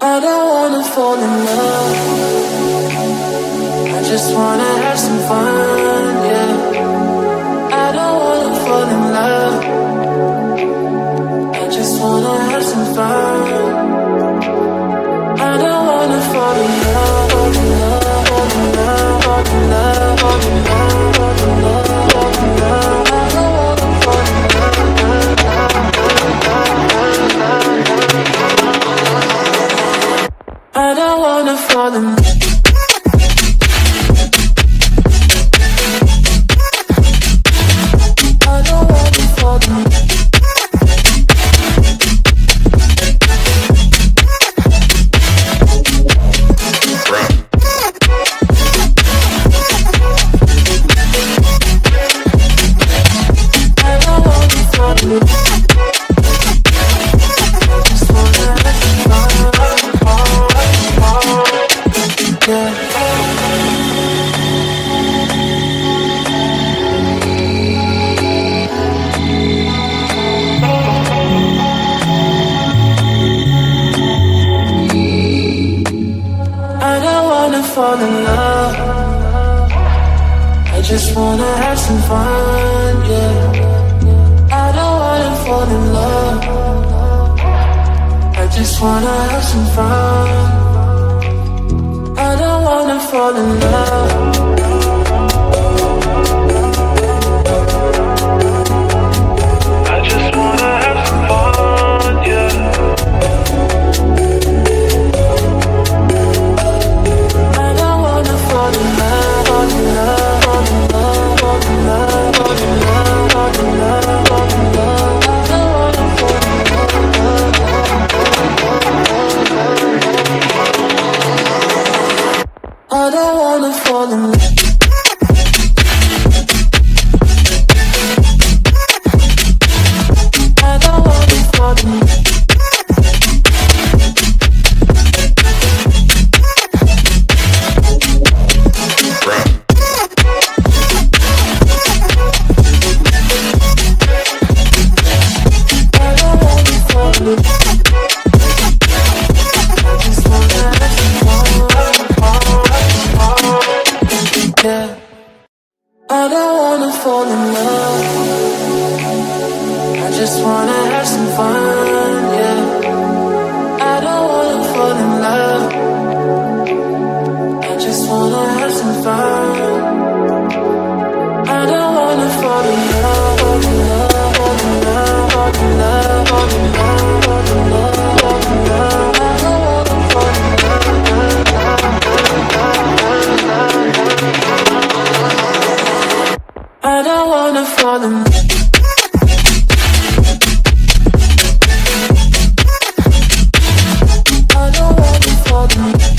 I don't wanna fall in love. I just wanna have some fun, yeah. I don't wanna fall in love. I just wanna have some fun. I don't wanna fall in love, fall in love, fall in love, fall in love, fall in love, fall in love, fall in love. I don't wanna fall in love. I don't wanna fall in love. Fall in love. I just wanna have some fun, yeah. I don't wanna fall in love. I just wanna have some fun. I don't wanna fall in love. I just wanna have some fun, yeah. Fall in love, fall in love, fall in love, fall in love, fall in love, fall in love, fall in love. I don't wanna fall in love. I don't wanna fall in love. I don't wanna fall in love. I don't wanna fall in love. I just wanna have some fun, yeah. I don't wanna fall in love. I just wanna have some fun. I don't wanna fall in love, fall in love, fall in love, fall in love, fall in love, fall in love, fall in love. I don't wanna fall in love. I don't wanna fall in love.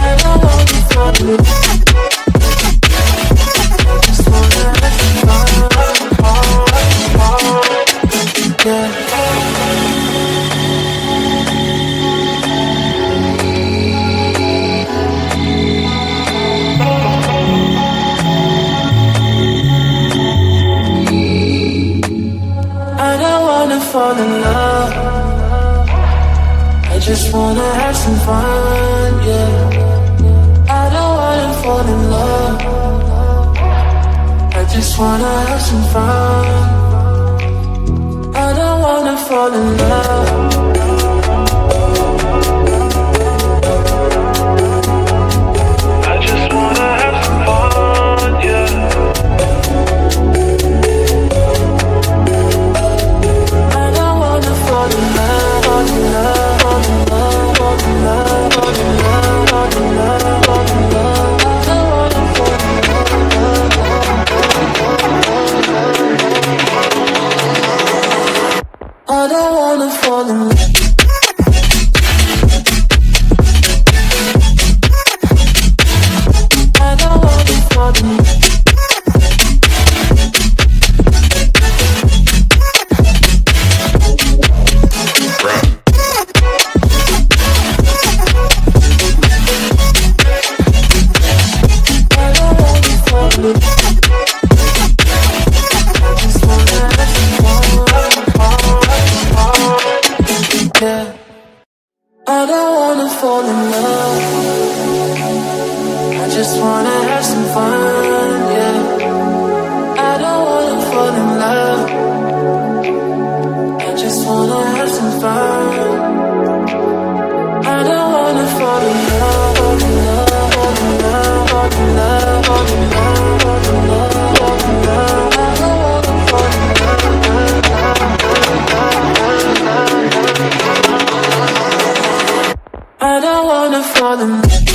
I don't wanna fall in love. Fall in love. I just wanna have some fun, yeah. I don't wanna fall in love. I just wanna have some fun. I don't wanna fall in love. I just wanna have some fun, yeah. Fall in love, fall in love, fall in love, fall in love, fall in love, fall in love, fall in love. I don't wanna fall in love. I don't wanna fall wanna have some fun, yeah. I don't wanna fall in love. I just wanna have some fun. I don't wanna fall in love, fall in love, fall in love, fall in love, fall in love, fall in love, fall in love. I don't wanna fall in love. I don't wanna fall in love.